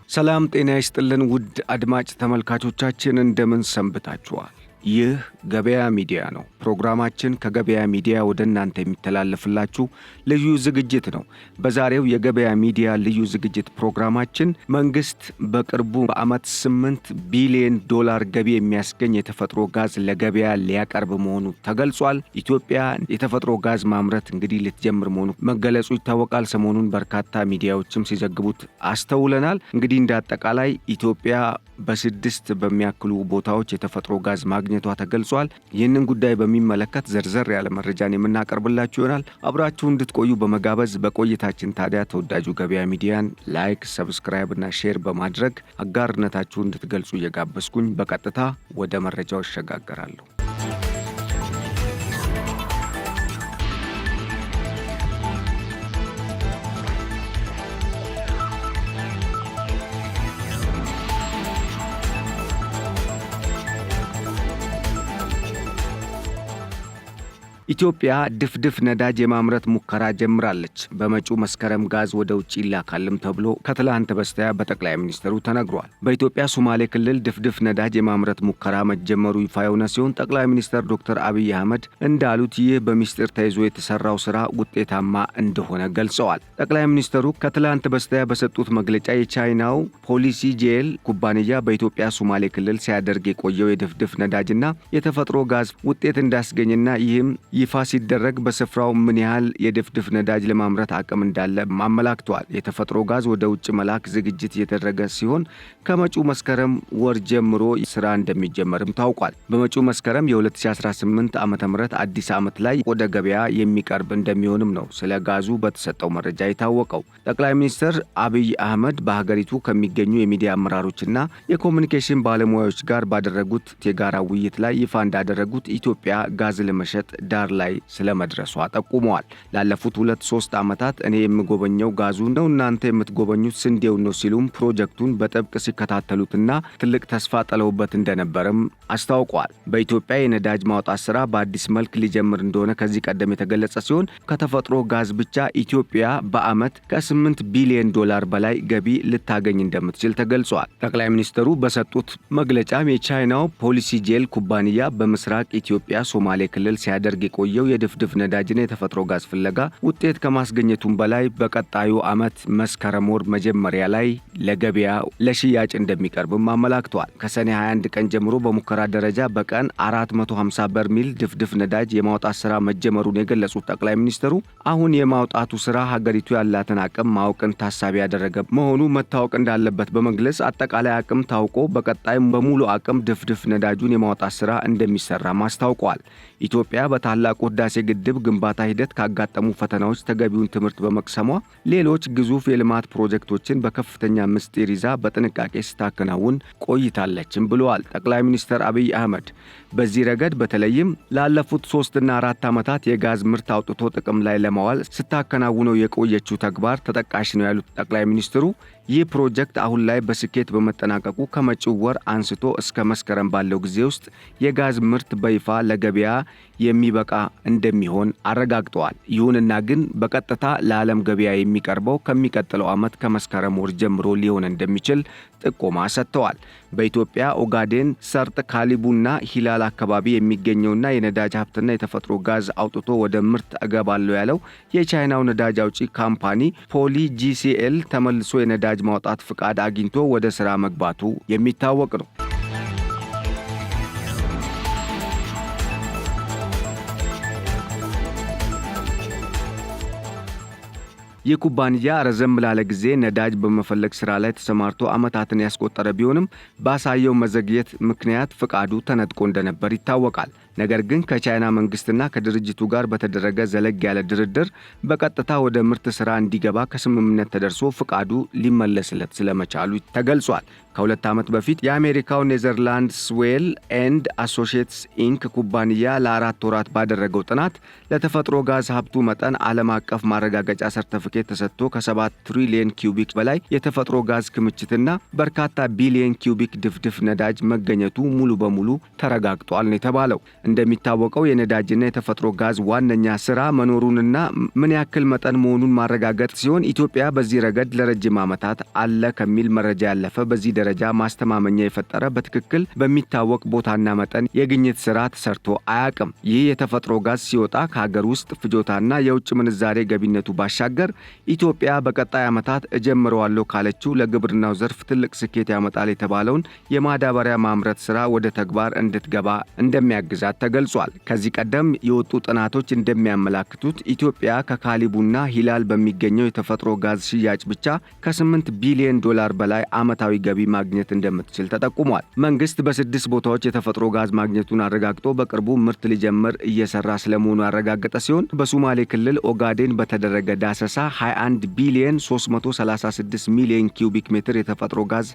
ሰላም ጤና ይስጥልን ውድ አድማጭ ተመልካቾቻችን እንደምን ሰንብታችኋል? ይህ ገበያ ሚዲያ ነው። ፕሮግራማችን ከገበያ ሚዲያ ወደ እናንተ የሚተላለፍላችሁ ልዩ ዝግጅት ነው። በዛሬው የገበያ ሚዲያ ልዩ ዝግጅት ፕሮግራማችን መንግስት በቅርቡ በዓመት $8 ቢሊዮን ገቢ የሚያስገኝ የተፈጥሮ ጋዝ ለገበያ ሊያቀርብ መሆኑ ተገልጿል። ኢትዮጵያ የተፈጥሮ ጋዝ ማምረት እንግዲህ ልትጀምር መሆኑ መገለጹ ይታወቃል። ሰሞኑን በርካታ ሚዲያዎችም ሲዘግቡት አስተውለናል። እንግዲህ እንደ አጠቃላይ ኢትዮጵያ በስድስት በሚያክሉ ቦታዎች የተፈጥሮ ጋዝ ማግኘቷ ተገልጿል። ይህንን ጉዳይ በሚመለከት ዘርዘር ያለ መረጃን የምናቀርብላችሁ ይሆናል። አብራችሁ እንድትቆዩ በመጋበዝ በቆይታችን ታዲያ ተወዳጁ ገበያ ሚዲያን ላይክ፣ ሰብስክራይብ እና ሼር በማድረግ አጋርነታችሁን እንድትገልጹ እየጋበዝኩኝ በቀጥታ ወደ መረጃው እሸጋገራለሁ። ኢትዮጵያ ድፍድፍ ነዳጅ የማምረት ሙከራ ጀምራለች። በመጪው መስከረም ጋዝ ወደ ውጭ ይላካልም ተብሎ ከትላንት በስቲያ በጠቅላይ ሚኒስትሩ ተነግሯል። በኢትዮጵያ ሶማሌ ክልል ድፍድፍ ነዳጅ የማምረት ሙከራ መጀመሩ ይፋ የሆነ ሲሆን ጠቅላይ ሚኒስትር ዶክተር አብይ አህመድ እንዳሉት ይህ በሚስጥር ተይዞ የተሰራው ስራ ውጤታማ እንደሆነ ገልጸዋል። ጠቅላይ ሚኒስትሩ ከትላንት በስቲያ በሰጡት መግለጫ የቻይናው ፖሊሲ ጄል ኩባንያ በኢትዮጵያ ሶማሌ ክልል ሲያደርግ የቆየው የድፍድፍ ነዳጅና የተፈጥሮ ጋዝ ውጤት እንዳስገኝና ይህም ይፋ ሲደረግ በስፍራው ምን ያህል የድፍድፍ ነዳጅ ለማምረት አቅም እንዳለ አመላክቷል። የተፈጥሮ ጋዝ ወደ ውጭ መላክ ዝግጅት እየተደረገ ሲሆን ከመጪው መስከረም ወር ጀምሮ ስራ እንደሚጀመርም ታውቋል። በመጪው መስከረም የ2018 ዓ.ም አዲስ ዓመት ላይ ወደ ገበያ የሚቀርብ እንደሚሆንም ነው ስለ ጋዙ በተሰጠው መረጃ የታወቀው። ጠቅላይ ሚኒስትር አብይ አህመድ በሀገሪቱ ከሚገኙ የሚዲያ አመራሮችና የኮሙኒኬሽን ባለሙያዎች ጋር ባደረጉት የጋራ ውይይት ላይ ይፋ እንዳደረጉት ኢትዮጵያ ጋዝ ለመሸጥ ዳር ላይ ስለመድረሷ ጠቁመዋል። ላለፉት 2-3 ዓመታት እኔ የምጎበኘው ጋዙ ነው፣ እናንተ የምትጎበኙት ስንዴው ነው ሲሉም ፕሮጀክቱን በጥብቅ ሲከታተሉትና ትልቅ ተስፋ ጥለውበት እንደነበርም አስታውቀዋል። በኢትዮጵያ የነዳጅ ማውጣት ስራ በአዲስ መልክ ሊጀምር እንደሆነ ከዚህ ቀደም የተገለጸ ሲሆን ከተፈጥሮ ጋዝ ብቻ ኢትዮጵያ በዓመት ከ$8 ቢሊዮን በላይ ገቢ ልታገኝ እንደምትችል ተገልጿል። ጠቅላይ ሚኒስትሩ በሰጡት መግለጫም የቻይናው ፖሊሲ ጄል ኩባንያ በምስራቅ ኢትዮጵያ ሶማሌ ክልል ሲያደርግ የቆየው የድፍድፍ ነዳጅና የተፈጥሮ ጋዝ ፍለጋ ውጤት ከማስገኘቱም በላይ በቀጣዩ ዓመት መስከረም ወር መጀመሪያ ላይ ለገበያ ለሽያጭ እንደሚቀርብም አመላክቷል። ከሰኔ 21 ቀን ጀምሮ በሙከራ ደረጃ በቀን 450 በርሜል ድፍድፍ ነዳጅ የማውጣት ስራ መጀመሩን የገለጹት ጠቅላይ ሚኒስትሩ አሁን የማውጣቱ ስራ ሀገሪቱ ያላትን አቅም ማወቅን ታሳቢ ያደረገ መሆኑ መታወቅ እንዳለበት በመግለጽ አጠቃላይ አቅም ታውቆ በቀጣይ በሙሉ አቅም ድፍድፍ ነዳጁን የማውጣት ስራ እንደሚሰራም አስታውቋል። ኢትዮጵያ በታላቁ ህዳሴ ግድብ ግንባታ ሂደት ካጋጠሙ ፈተናዎች ተገቢውን ትምህርት በመቅሰሟ ሌሎች ግዙፍ የልማት ፕሮጀክቶችን በከፍተኛ ምስጢር ይዛ በጥንቃቄ ስታከናውን ቆይታለችም ብለዋል ጠቅላይ ሚኒስትር አብይ አህመድ። በዚህ ረገድ በተለይም ላለፉት 3 እና 4 ዓመታት የጋዝ ምርት አውጥቶ ጥቅም ላይ ለማዋል ስታከናውነው የቆየችው ተግባር ተጠቃሽ ነው ያሉት ጠቅላይ ሚኒስትሩ ይህ ፕሮጀክት አሁን ላይ በስኬት በመጠናቀቁ ከመጪው ወር አንስቶ እስከ መስከረም ባለው ጊዜ ውስጥ የጋዝ ምርት በይፋ ለገበያ የሚበቃ እንደሚሆን አረጋግጠዋል። ይሁንና ግን በቀጥታ ለዓለም ገበያ የሚቀርበው ከሚቀጥለው ዓመት ከመስከረም ወር ጀምሮ ሊሆን እንደሚችል ጥቆማ ሰጥተዋል። በኢትዮጵያ ኦጋዴን ሰርጥ ካሊቡና ሂላል አካባቢ የሚገኘውና የነዳጅ ሀብትና የተፈጥሮ ጋዝ አውጥቶ ወደ ምርት እገባለሁ ያለው የቻይናው ነዳጅ አውጪ ካምፓኒ ፖሊ ጂሲኤል ተመልሶ የነዳጅ ማውጣት ፍቃድ አግኝቶ ወደ ስራ መግባቱ የሚታወቅ ነው። የኩባንያ ረዘም ላለ ጊዜ ነዳጅ በመፈለግ ስራ ላይ ተሰማርቶ ዓመታትን ያስቆጠረ ቢሆንም ባሳየው መዘግየት ምክንያት ፍቃዱ ተነጥቆ እንደነበር ይታወቃል። ነገር ግን ከቻይና መንግስትና ከድርጅቱ ጋር በተደረገ ዘለግ ያለ ድርድር በቀጥታ ወደ ምርት ስራ እንዲገባ ከስምምነት ተደርሶ ፍቃዱ ሊመለስለት ስለመቻሉ ተገልጿል። ከ2 ዓመት በፊት የአሜሪካው ኔዘርላንድስ ዌል ኤንድ አሶሺየትስ ኢንክ ኩባንያ ለ4 ወራት ባደረገው ጥናት ለተፈጥሮ ጋዝ ሀብቱ መጠን ዓለም አቀፍ ማረጋገጫ ሰርቲፊኬት ተሰጥቶ ከ7 ትሪሊየን ኪዩቢክ በላይ የተፈጥሮ ጋዝ ክምችትና በርካታ ቢሊየን ኪዩቢክ ድፍድፍ ነዳጅ መገኘቱ ሙሉ በሙሉ ተረጋግጧል ነው የተባለው። እንደሚታወቀው የነዳጅና የተፈጥሮ ጋዝ ዋነኛ ስራ መኖሩንና ምን ያክል መጠን መሆኑን ማረጋገጥ ሲሆን ኢትዮጵያ በዚህ ረገድ ለረጅም ዓመታት አለ ከሚል መረጃ ያለፈ በዚህ ደረጃ ማስተማመኛ የፈጠረ በትክክል በሚታወቅ ቦታና መጠን የግኝት ስራ ተሰርቶ አያውቅም። ይህ የተፈጥሮ ጋዝ ሲወጣ ከሀገር ውስጥ ፍጆታና የውጭ ምንዛሬ ገቢነቱ ባሻገር ኢትዮጵያ በቀጣይ ዓመታት እጀምረዋለሁ ካለችው ለግብርናው ዘርፍ ትልቅ ስኬት ያመጣል የተባለውን የማዳበሪያ ማምረት ስራ ወደ ተግባር እንድትገባ እንደሚያግዛት ተገልጿል። ከዚህ ቀደም የወጡ ጥናቶች እንደሚያመላክቱት ኢትዮጵያ ከካሊቡና ሂላል በሚገኘው የተፈጥሮ ጋዝ ሽያጭ ብቻ ከ8 ቢሊዮን ዶላር በላይ ዓመታዊ ገቢ ማግኘት እንደምትችል ተጠቁሟል። መንግስት በ6 ቦታዎች የተፈጥሮ ጋዝ ማግኘቱን አረጋግጦ በቅርቡ ምርት ሊጀምር እየሰራ ስለመሆኑ ያረጋገጠ ሲሆን በሶማሌ ክልል ኦጋዴን በተደረገ ዳሰሳ 21 ቢሊዮን 336 ሚሊዮን ኪዩቢክ ሜትር የተፈጥሮ ጋዝ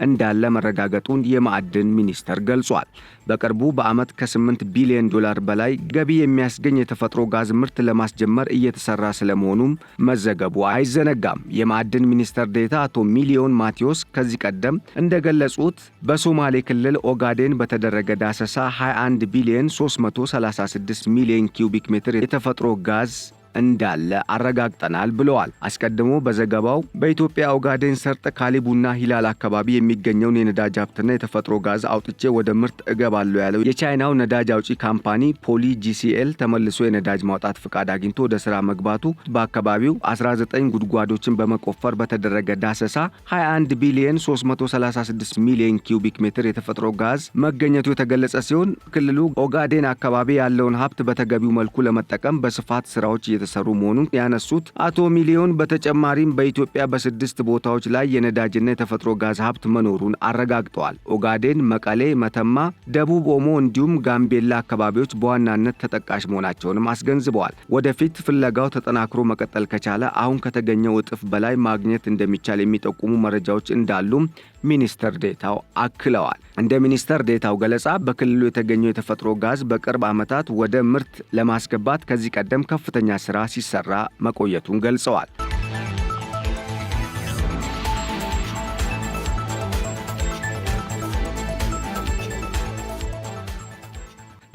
እንዳለ መረጋገጡን የማዕድን ሚኒስቴር ገልጿል። በቅርቡ በዓመት ከ8 ቢሊዮን ዶላር በላይ ገቢ የሚያስገኝ የተፈጥሮ ጋዝ ምርት ለማስጀመር እየተሰራ ስለመሆኑም መዘገቡ አይዘነጋም። የማዕድን ሚኒስትር ዴኤታ አቶ ሚሊዮን ማቴዎስ ከዚህ ቀደም እንደገለጹት በሶማሌ ክልል ኦጋዴን በተደረገ ዳሰሳ 21 ቢሊዮን 336 ሚሊዮን ኪዩቢክ ሜትር የተፈጥሮ ጋዝ እንዳለ አረጋግጠናል ብለዋል። አስቀድሞ በዘገባው በኢትዮጵያ ኦጋዴን ሰርጥ ካሊቡና ሂላል አካባቢ የሚገኘውን የነዳጅ ሀብትና የተፈጥሮ ጋዝ አውጥቼ ወደ ምርት እገባለሁ ያለው የቻይናው ነዳጅ አውጪ ካምፓኒ ፖሊ ጂሲኤል ተመልሶ የነዳጅ ማውጣት ፍቃድ አግኝቶ ወደ ስራ መግባቱ በአካባቢው 19 ጉድጓዶችን በመቆፈር በተደረገ ዳሰሳ 21 ቢሊዮን 336 ሚሊዮን ኪዩቢክ ሜትር የተፈጥሮ ጋዝ መገኘቱ የተገለጸ ሲሆን ክልሉ ኦጋዴን አካባቢ ያለውን ሀብት በተገቢው መልኩ ለመጠቀም በስፋት ስራዎች የተሰሩ መሆኑን ያነሱት አቶ ሚሊዮን በተጨማሪም በኢትዮጵያ በ6 ቦታዎች ላይ የነዳጅና የተፈጥሮ ጋዝ ሀብት መኖሩን አረጋግጠዋል። ኦጋዴን፣ መቀሌ፣ መተማ፣ ደቡብ ኦሞ እንዲሁም ጋምቤላ አካባቢዎች በዋናነት ተጠቃሽ መሆናቸውንም አስገንዝበዋል። ወደፊት ፍለጋው ተጠናክሮ መቀጠል ከቻለ አሁን ከተገኘው እጥፍ በላይ ማግኘት እንደሚቻል የሚጠቁሙ መረጃዎች እንዳሉም ሚኒስትር ዴኤታው አክለዋል። እንደ ሚኒስትር ዴኤታው ገለጻ በክልሉ የተገኘው የተፈጥሮ ጋዝ በቅርብ ዓመታት ወደ ምርት ለማስገባት ከዚህ ቀደም ከፍተኛ ስራ ሲሰራ መቆየቱን ገልጸዋል።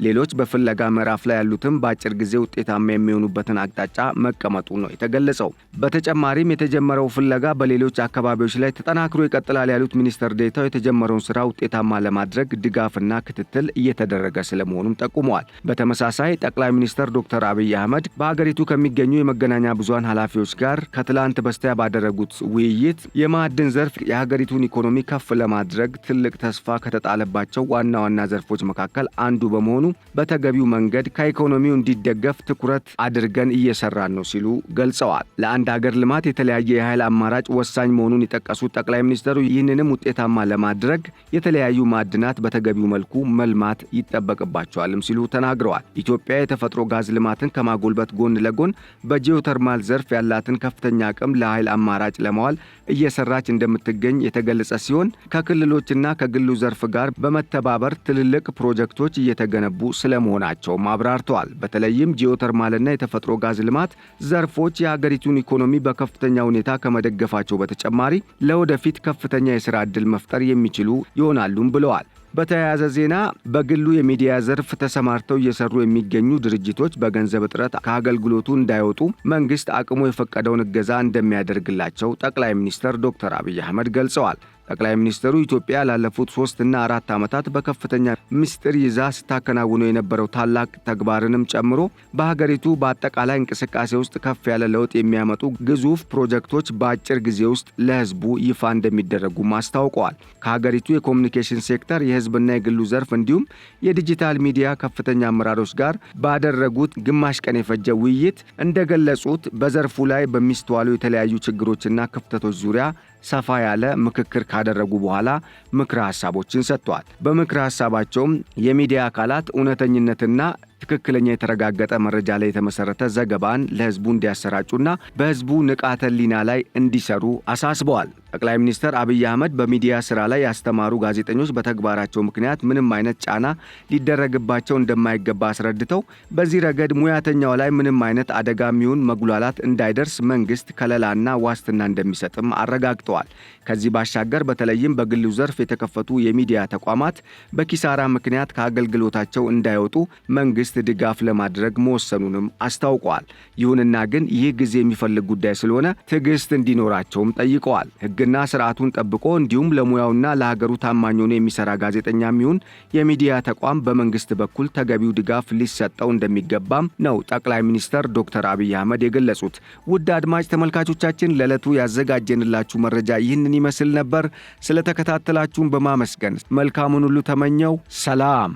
ሌሎች በፍለጋ ምዕራፍ ላይ ያሉትም በአጭር ጊዜ ውጤታማ የሚሆኑበትን አቅጣጫ መቀመጡ ነው የተገለጸው። በተጨማሪም የተጀመረው ፍለጋ በሌሎች አካባቢዎች ላይ ተጠናክሮ ይቀጥላል ያሉት ሚኒስትር ዴኤታው የተጀመረውን ስራ ውጤታማ ለማድረግ ድጋፍና ክትትል እየተደረገ ስለመሆኑም ጠቁመዋል። በተመሳሳይ ጠቅላይ ሚኒስትር ዶክተር አብይ አህመድ በሀገሪቱ ከሚገኙ የመገናኛ ብዙሃን ኃላፊዎች ጋር ከትላንት በስቲያ ባደረጉት ውይይት የማዕድን ዘርፍ የሀገሪቱን ኢኮኖሚ ከፍ ለማድረግ ትልቅ ተስፋ ከተጣለባቸው ዋና ዋና ዘርፎች መካከል አንዱ በመሆኑ በተገቢው መንገድ ከኢኮኖሚው እንዲደገፍ ትኩረት አድርገን እየሰራን ነው ሲሉ ገልጸዋል። ለአንድ ሀገር ልማት የተለያየ የኃይል አማራጭ ወሳኝ መሆኑን የጠቀሱት ጠቅላይ ሚኒስትሩ ይህንንም ውጤታማ ለማድረግ የተለያዩ ማዕድናት በተገቢው መልኩ መልማት ይጠበቅባቸዋልም ሲሉ ተናግረዋል። ኢትዮጵያ የተፈጥሮ ጋዝ ልማትን ከማጎልበት ጎን ለጎን በጂኦተርማል ዘርፍ ያላትን ከፍተኛ አቅም ለኃይል አማራጭ ለማዋል እየሰራች እንደምትገኝ የተገለጸ ሲሆን ከክልሎችና ከግሉ ዘርፍ ጋር በመተባበር ትልልቅ ፕሮጀክቶች እየተገነቡ ስለመሆናቸው አብራርተዋል። በተለይም ጂኦተርማልና የተፈጥሮ ጋዝ ልማት ዘርፎች የሀገሪቱን ኢኮኖሚ በከፍተኛ ሁኔታ ከመደገፋቸው በተጨማሪ ለወደፊት ከፍተኛ የሥራ ዕድል መፍጠር የሚችሉ ይሆናሉም ብለዋል። በተያያዘ ዜና በግሉ የሚዲያ ዘርፍ ተሰማርተው እየሰሩ የሚገኙ ድርጅቶች በገንዘብ እጥረት ከአገልግሎቱ እንዳይወጡ መንግስት አቅሙ የፈቀደውን እገዛ እንደሚያደርግላቸው ጠቅላይ ሚኒስትር ዶክተር አብይ አህመድ ገልጸዋል። ጠቅላይ ሚኒስትሩ ኢትዮጵያ ላለፉት 3 እና 4 ዓመታት በከፍተኛ ምስጢር ይዛ ስታከናውነው የነበረው ታላቅ ተግባርንም ጨምሮ በሀገሪቱ በአጠቃላይ እንቅስቃሴ ውስጥ ከፍ ያለ ለውጥ የሚያመጡ ግዙፍ ፕሮጀክቶች በአጭር ጊዜ ውስጥ ለህዝቡ ይፋ እንደሚደረጉም አስታውቀዋል። ከሀገሪቱ የኮሙኒኬሽን ሴክተር የህዝብና የግሉ ዘርፍ እንዲሁም የዲጂታል ሚዲያ ከፍተኛ አመራሮች ጋር ባደረጉት ግማሽ ቀን የፈጀ ውይይት እንደገለጹት በዘርፉ ላይ በሚስተዋሉ የተለያዩ ችግሮችና ክፍተቶች ዙሪያ ሰፋ ያለ ምክክር ካደረጉ በኋላ ምክረ ሐሳቦችን ሰጥተዋል። በምክረ ሐሳባቸውም የሚዲያ አካላት እውነተኝነትና ትክክለኛ የተረጋገጠ መረጃ ላይ የተመሰረተ ዘገባን ለህዝቡ እንዲያሰራጩና በህዝቡ ንቃተ ህሊና ላይ እንዲሰሩ አሳስበዋል። ጠቅላይ ሚኒስትር አብይ አህመድ በሚዲያ ስራ ላይ ያስተማሩ ጋዜጠኞች በተግባራቸው ምክንያት ምንም አይነት ጫና ሊደረግባቸው እንደማይገባ አስረድተው በዚህ ረገድ ሙያተኛው ላይ ምንም አይነት አደጋም ይሁን መጉላላት እንዳይደርስ መንግስት ከለላና ዋስትና እንደሚሰጥም አረጋግጠዋል። ከዚህ ባሻገር በተለይም በግሉ ዘርፍ የተከፈቱ የሚዲያ ተቋማት በኪሳራ ምክንያት ከአገልግሎታቸው እንዳይወጡ መንግስት ድጋፍ ለማድረግ መወሰኑንም አስታውቀዋል። ይሁንና ግን ይህ ጊዜ የሚፈልግ ጉዳይ ስለሆነ ትዕግስት እንዲኖራቸውም ጠይቀዋል። ሕግና ስርዓቱን ጠብቆ እንዲሁም ለሙያውና ለሀገሩ ታማኝ ሆኖ የሚሰራ ጋዜጠኛም ይሁን የሚዲያ ተቋም በመንግስት በኩል ተገቢው ድጋፍ ሊሰጠው እንደሚገባም ነው ጠቅላይ ሚኒስትር ዶክተር አብይ አህመድ የገለጹት። ውድ አድማጭ ተመልካቾቻችን ለዕለቱ ያዘጋጀንላችሁ መረጃ ይህንን ይመስል ነበር። ስለተከታተላችሁን በማመስገን መልካሙን ሁሉ ተመኘው። ሰላም።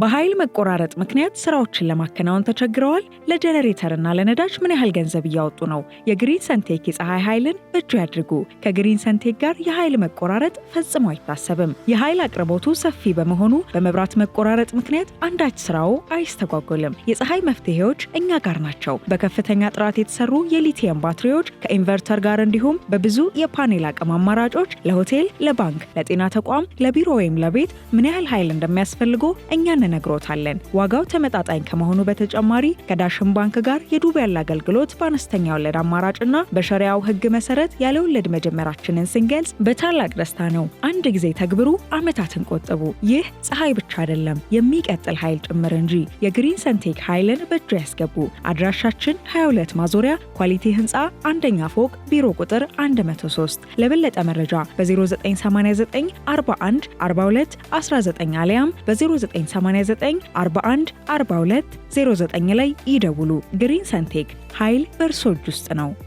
በኃይል መቆራረጥ ምክንያት ስራዎችን ለማከናወን ተቸግረዋል? ለጄኔሬተርና ለነዳጅ ምን ያህል ገንዘብ እያወጡ ነው? የግሪን ሰንቴክ የፀሐይ ኃይልን በእጁ ያድርጉ። ከግሪን ሰንቴክ ጋር የኃይል መቆራረጥ ፈጽሞ አይታሰብም። የኃይል አቅርቦቱ ሰፊ በመሆኑ በመብራት መቆራረጥ ምክንያት አንዳች ስራው አይስተጓጎልም። የፀሐይ መፍትሄዎች እኛ ጋር ናቸው። በከፍተኛ ጥራት የተሰሩ የሊቲየም ባትሪዎች ከኢንቨርተር ጋር እንዲሁም በብዙ የፓኔል አቅም አማራጮች ለሆቴል፣ ለባንክ፣ ለጤና ተቋም፣ ለቢሮ ወይም ለቤት ምን ያህል ኃይል እንደሚያስፈልጎ እኛ እንነግሮታለን። ዋጋው ተመጣጣኝ ከመሆኑ በተጨማሪ ከዳሽን ባንክ ጋር የዱቤ ያለ አገልግሎት በአነስተኛ ወለድ አማራጭና በሸሪያው ሕግ መሰረት ያለ ወለድ መጀመራችንን ስንገልጽ በታላቅ ደስታ ነው። አንድ ጊዜ ተግብሩ፣ ዓመታትን ቆጥቡ። ይህ ፀሐይ ብቻ አይደለም የሚቀጥል ኃይል ጭምር እንጂ። የግሪን ሰንቴክ ኃይልን በእጁ ያስገቡ። አድራሻችን 22 ማዞሪያ ኳሊቲ ህንፃ አንደኛ ፎቅ ቢሮ ቁጥር 103። ለበለጠ መረጃ በ0989 41 42 19 አሊያም በ0989 41 42 09 ላይ ይደውሉ። ግሪን ሰንቴክ ኃይል በእርሶ እጅ ውስጥ ነው።